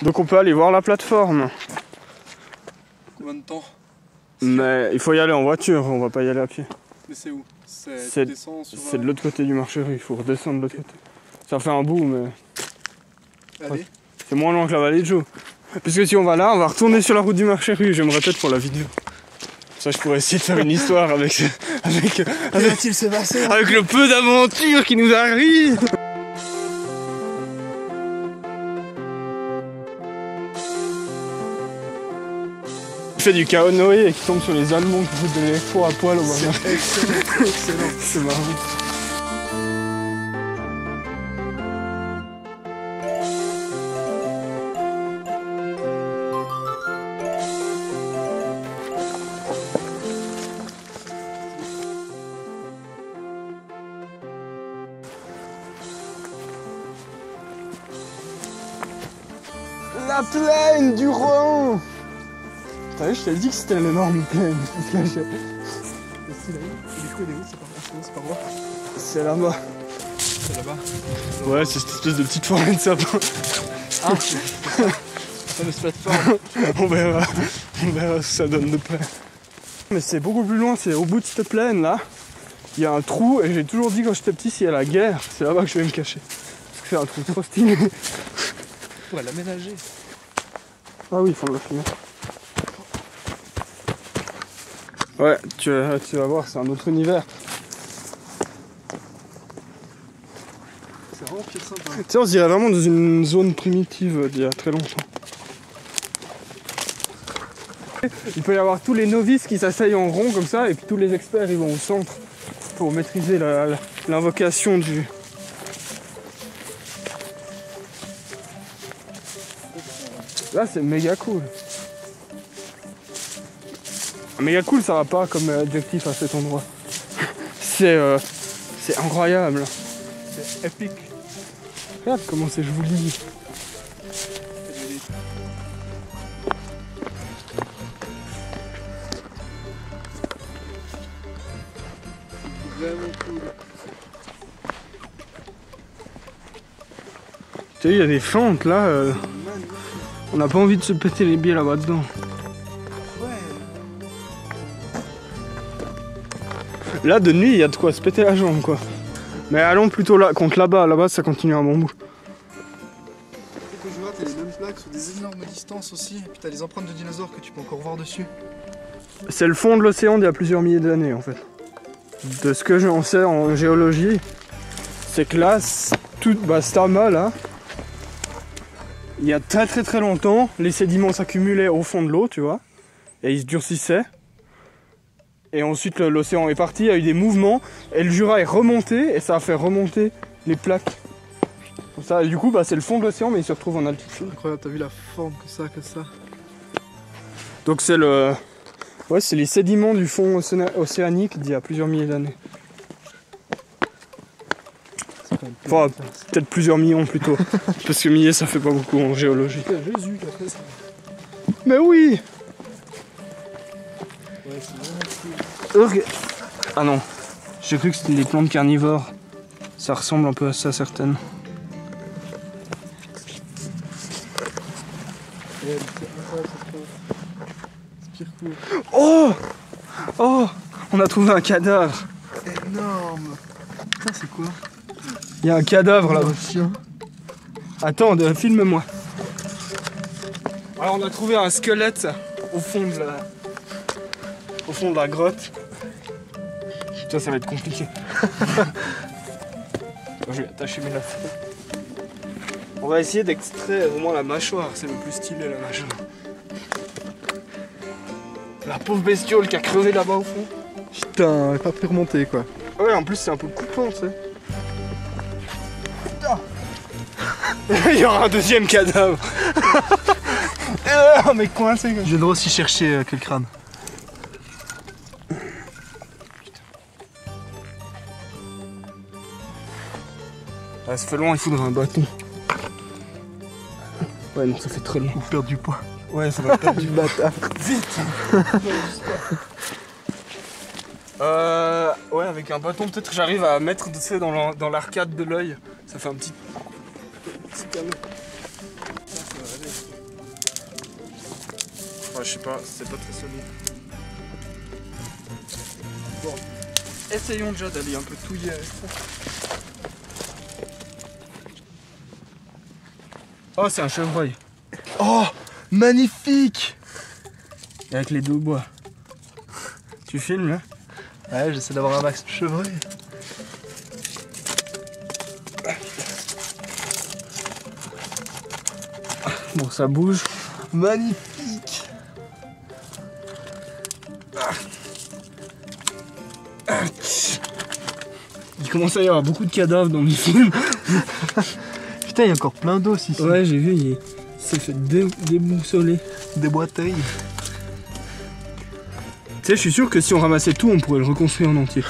Donc on peut aller voir la plateforme. Combien de temps? Mais il faut y aller en voiture, on va pas y aller à pied. Mais c'est où? C'est de l'autre côté du marché rue, il faut redescendre de l'autre côté. Ça fait un bout, mais Allez. c'est moins loin que la vallée de Joux. Puisque si on va là, on va retourner sur la route du marché rue, j'aimerais peut-être pour la vidéo. Ça, je pourrais essayer de faire une histoire avec le peu d'aventure qui nous arrive. Il fait du canoë et qui tombe sur les Allemands qui foutent de l'électro à poil au bord. C'est excellent, excellent. C'est marrant. La plaine du Rhône. T'as vu, je t'avais dit que c'était l'énorme plaine. C'est là-bas. C'est là-bas. Ouais, c'est cette espèce de petite forêt de sapin. Ah, c'est la plateforme. On verra ce que ça donne de près. Mais c'est beaucoup plus loin, c'est au bout de cette plaine là. Il y a un trou et j'ai toujours dit quand j'étais petit, s'il y a la guerre, c'est là-bas que je vais me cacher. Parce que c'est un trou trop stylé. On pourrait l'aménager. Ah oui, il faut le finir. Ouais, tu vas voir, c'est un autre univers. C'est vraiment pire sympa. Tu sais, on se dirait vraiment dans une zone primitive d'il y a très longtemps. Il peut y avoir tous les novices qui s'asseyent en rond comme ça, et puis tous les experts ils vont au centre pour maîtriser l'invocation du... Là c'est méga cool. Méga cool, ça va pas comme adjectif à cet endroit. C'est incroyable. C'est épique. Regarde comment c'est joli. Vraiment cool. Tu sais, il y a des fentes là. On n'a pas envie de se péter les pieds là-bas dedans. Là, de nuit, il y a de quoi se péter la jambe, quoi. Mais allons plutôt là, contre là-bas. Là-bas, ça continue à bon bout. Tu sais que je vois, t'as les mêmes plaques sur des énormes distances aussi. Et puis t'as les empreintes de dinosaures que tu peux encore voir dessus. C'est le fond de l'océan d'il y a plusieurs milliers d'années, en fait. De ce que j'en sais en géologie, c'est que là, cet amas, là, il y a très très très longtemps, les sédiments s'accumulaient au fond de l'eau, tu vois, et ils se durcissaient. Et ensuite l'océan est parti, il y a eu des mouvements, et le Jura est remonté, et ça a fait remonter les plaques. Comme ça, et du coup, c'est le fond de l'océan, mais il se retrouve en altitude. Incroyable, t'as vu la forme que ça. Donc c'est le... Ouais, c'est les sédiments du fond océanique d'il y a plusieurs milliers d'années. Enfin, peut-être plusieurs millions plutôt. Parce que milliers, ça fait pas beaucoup en géologie. C'est Jésus qui a fait ça. Mais oui! Ouais, c'est vraiment cool. Ok. Ah non, j'ai cru que c'était des plantes carnivores. Ça ressemble un peu à ça, certaines. Ouais, c'est incroyable cette chose. C'est pire cool. Oh! Oh! On a trouvé un cadavre. Énorme. Putain, c'est quoi? Il y a un cadavre là-bas. Chien. Attends, filme-moi. Alors on a trouvé un squelette au fond de la grotte. Putain, ça va être compliqué. Je vais attacher mes lafayette. On va essayer d'extraire au moins la mâchoire, c'est le plus stylé la mâchoire. La pauvre bestiole qui a crevé là-bas au fond. Putain, pas pu remonter quoi. Ouais, en plus c'est un peu coupant, tu sais. Il y aura un deuxième cadavre. Oh, mais coincé. Je viendrai aussi chercher quel crâne. Ah, ça fait loin, il faudra un bâton. Ouais, non, ça fait très long. Ou perdre du poids. Ouais, ça va perdre du bâtard. Vite. Ouais, avec un bâton, peut-être j'arrive à mettre, tu sais, dans l'arcade de l'œil. Ça fait un petit canot. Ça va aller. Enfin, je sais pas, c'est pas très solide. Bon, essayons déjà d'aller un peu touiller avec ça. Oh, c'est un chevreuil. Oh, magnifique! Avec les deux bois. Tu filmes là? Ouais, j'essaie d'avoir un max de chevreuil. Bon, ça bouge. Magnifique! Il commence à y avoir beaucoup de cadavres dans mes films. Putain, il y a encore plein d'os ici. Ouais, j'ai vu, il s'est fait déboussoler. Des boiteilles. Tu sais, je suis sûr que si on ramassait tout, on pourrait le reconstruire en entier.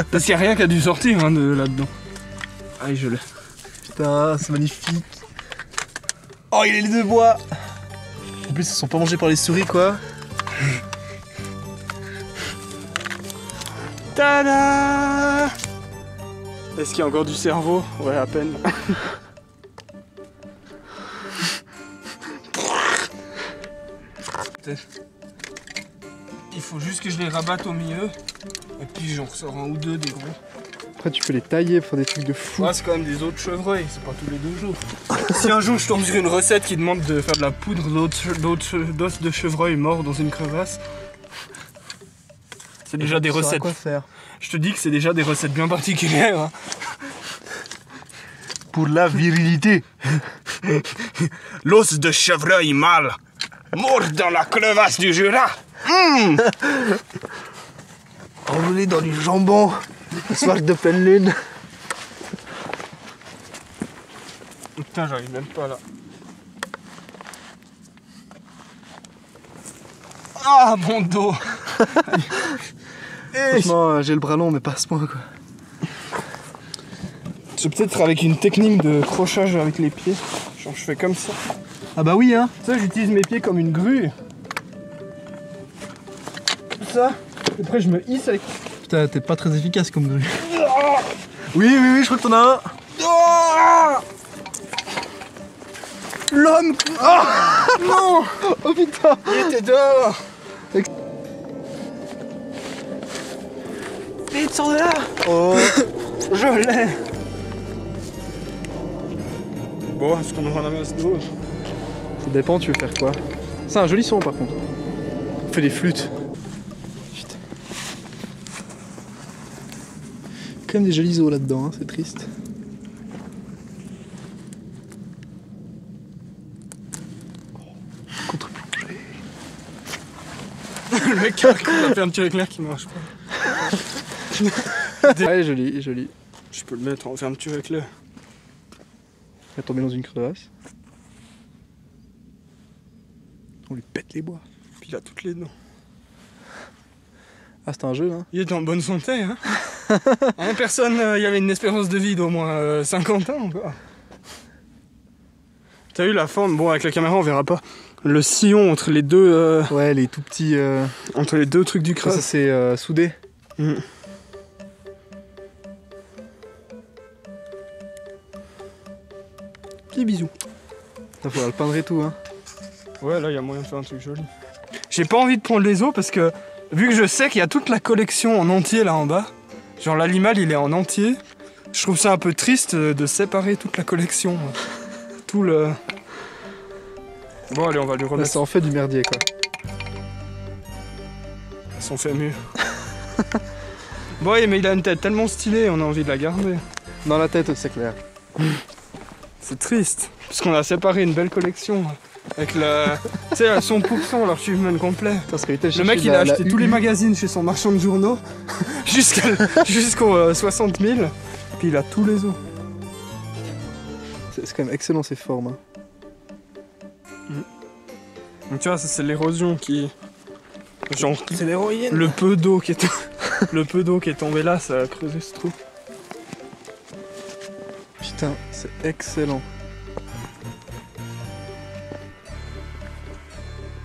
Parce qu'il n'y a rien qui a dû sortir hein, de là-dedans. Ah, je l'ai. Putain, c'est magnifique. Oh, il est les deux bois. En plus, ils sont pas mangés par les souris, quoi. Tada! Est-ce qu'il y a encore du cerveau? Ouais, à peine. Il faut juste que je les rabatte au milieu. Et puis j'en ressors un ou deux des gros. Après, tu peux les tailler pour faire des trucs de fou. Ouais, c'est quand même des os de chevreuil, c'est pas tous les 2 jours. Si un jour je tombe sur une recette qui demande de faire de la poudre d'os de chevreuil mort dans une crevasse, c'est déjà des recettes. Quoi faire. Je te dis que c'est déjà des recettes bien particulières. Hein. Pour la virilité. L'os de chevreuil mâle, mort dans la crevasse du Jura. Enroulé dans du jambon. Le soir de pleine lune. Putain, j'arrive même pas là. Ah, mon dos. Franchement, j'ai le bras long, mais pas à ce point, quoi. C'est peut-être avec une technique de crochage avec les pieds. Genre, je fais comme ça. Ah bah oui, hein. Tu sais, j'utilise mes pieds comme une grue. Comme ça. Et après, je me hisse avec. Putain, t'es pas très efficace comme grue. Oui, je crois que t'en as un. Oh l'homme. Oh non. Oh putain. Il était dehors. Vite, sors de là. Oh. Je l'ai. Bon, est-ce qu'on en ramasse d'autres? Ça dépend, tu veux faire quoi? C'est un joli son par contre. On fait des flûtes. Putain. Quand même des jolis os là-dedans, hein, c'est triste. Contre-plongée. Le mec qui a fait un petit éclair qui marche pas. Ouais, joli, joli. Je peux le mettre, on fait un petit éclair. Il va tomber dans une crevasse. On lui pète les bois. Puis il a toutes les dents. Ah, c'est un jeu, hein. Il est en bonne santé, hein. Hein, personne, il y avait une espérance de vie d'au moins 50 ans encore. T'as vu la forme? Bon, avec la caméra on verra pas. Le sillon entre les deux. Ouais, les tout petits. Entre les deux trucs du crâne. Ça, c'est soudé. Petit bisou. Il faudra le peindre et tout, hein. Ouais, là il y a moyen de faire un truc joli. J'ai pas envie de prendre les os parce que vu que je sais qu'il y a toute la collection en entier là en bas, genre l'animal il est en entier, je trouve ça un peu triste de séparer toute la collection. Tout le. Bon, allez, on va lui Là, remettre. ça en fait du merdier, quoi. Ça en fait mieux. Bon, ouais, mais il a une tête tellement stylée, on a envie de la garder. Dans la tête, c'est clair. C'est triste, parce qu'on a séparé une belle collection. Avec la. Tu sais, à 100% l'archivement complet. Le mec il a acheté tous les magazines chez son marchand de journaux jusqu'aux 60 000, puis il a tous les os. C'est quand même excellent ces formes. Hein. Donc tu vois, ça c'est l'érosion qui. Genre, C'est l'héroïne. le peu d'eau qui est le peu d'eau qui est tombé là, ça a creusé ce trou. Putain, c'est excellent.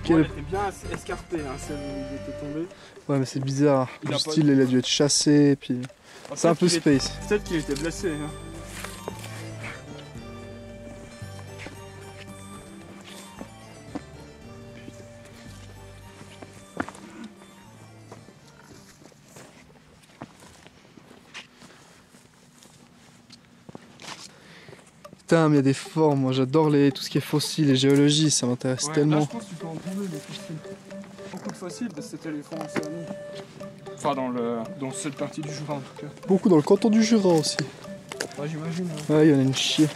Bon, elle était bien escarpée, hein, celle où il était tombé. Ouais, mais c'est bizarre. Il Le a style, pas- il a dû être chassé, puis. C'est un peu space. Peut-être qu'il était blessé. Hein. Putain, mais il y a des formes. Moi, j'adore tout ce qui est fossiles et géologie. Ça m'intéresse tellement. Là, je pense que tu peux en trouver des fossiles. Beaucoup de fossiles parce que c'était les fonds océaniques. Enfin, dans cette partie du Jura en tout cas. Beaucoup dans le canton du Jura aussi. Ouais, j'imagine. Ouais, il y en a une chier.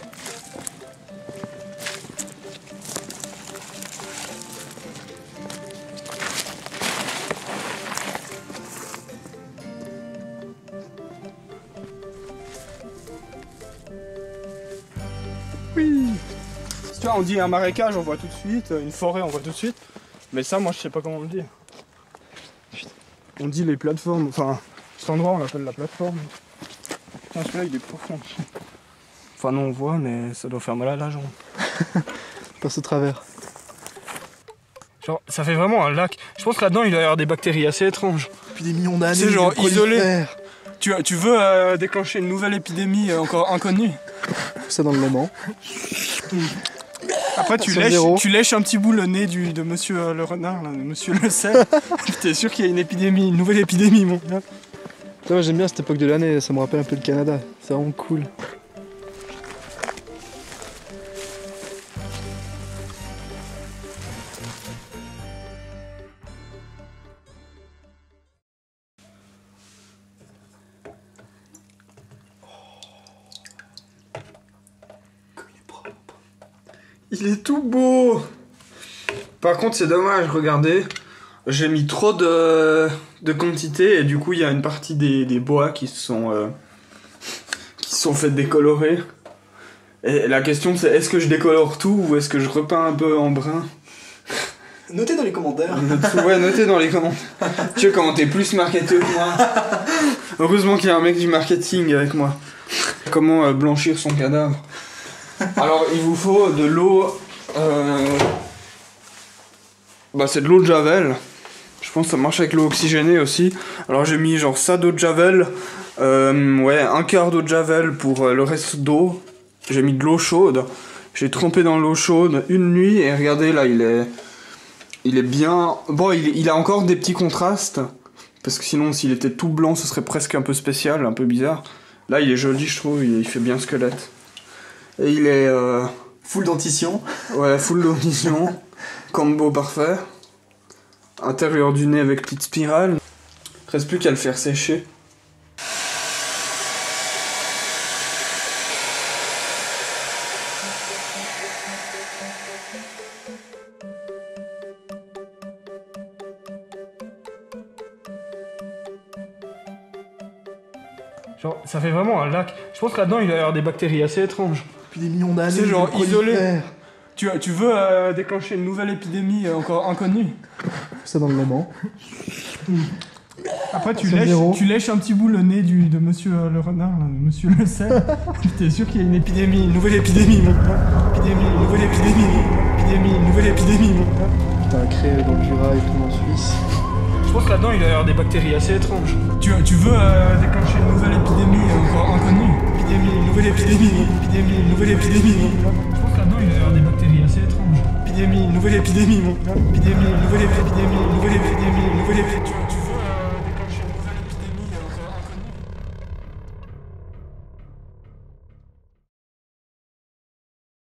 Oui. Tu vois, on dit un marécage, on voit tout de suite, une forêt, on voit tout de suite. Mais ça, moi, je sais pas comment on le dit. On dit les plateformes, enfin, cet endroit, on l'appelle la plateforme. Putain, celui-là, il est profond. Enfin, non, on voit, mais ça doit faire mal à la jambe. Passe au travers. Genre, ça fait vraiment un lac. Je pense que là-dedans, il doit y avoir des bactéries assez étranges. Depuis des millions d'années, c'est genre isolé. prolifèrent. Tu veux déclencher une nouvelle épidémie encore inconnue? Ça dans le Léman. Après, tu lèches un petit bout le nez de monsieur le renard, là, de monsieur le cerf. T'es sûr qu'il y a une épidémie, une nouvelle épidémie, mon gars. Moi, j'aime bien cette époque de l'année, ça me rappelle un peu le Canada. C'est vraiment cool. Il est tout beau. Par contre, c'est dommage, regardez. J'ai mis trop de quantité et du coup, il y a une partie des bois qui se sont fait décolorer. Et la question, c'est est-ce que je décolore tout ou est-ce que je repeins un peu en brun? Notez dans les commentaires. Ouais, notez dans les commentaires. Tu sais comment t'es plus marketeur que moi. Heureusement qu'il y a un mec du marketing avec moi. Comment blanchir son cadavre. Alors, il vous faut de l'eau... c'est de l'eau de Javel. Je pense que ça marche avec l'eau oxygénée aussi. Alors, j'ai mis genre ça d'eau de Javel. Un quart d'eau de Javel pour le reste d'eau. J'ai mis de l'eau chaude. J'ai trempé dans l'eau chaude une nuit. Et regardez, là, il est bien... Bon, il a encore des petits contrastes. Parce que sinon, s'il était tout blanc, ce serait presque un peu spécial, un peu bizarre. Là, il est joli, je trouve. Il fait bien squelette. Et il est... Full dentition. Ouais, full dentition. Combo parfait. Intérieur du nez avec petite spirale. Reste plus qu'à le faire sécher. Genre, ça fait vraiment un lac. Je pense que là-dedans, il doit y avoir des bactéries assez étranges. Depuis des millions d'années, c'est genre isolé. prolifèrent. Tu veux déclencher une nouvelle épidémie encore inconnue? Ça dans le Léman. Après, tu lèches un petit bout le nez de monsieur le renard, là, de monsieur le cerf. T'es sûr qu'il y a une épidémie, une nouvelle épidémie, mon gars. Une nouvelle épidémie, une nouvelle épidémie, mon gars. Putain, créé dans le Jura et tout en Suisse. Je pense que là-dedans, il doit y avoir des bactéries assez étranges. Tu veux déclencher une nouvelle épidémie encore inconnue? Une nouvelle épidémie, une nouvelle épidémie, mon gars. Je pense que là-dedans, il doit y avoir des bactéries assez étranges. Une nouvelle épidémie, mon gars. Une nouvelle épidémie, une nouvelle épidémie, une nouvelle épidémie.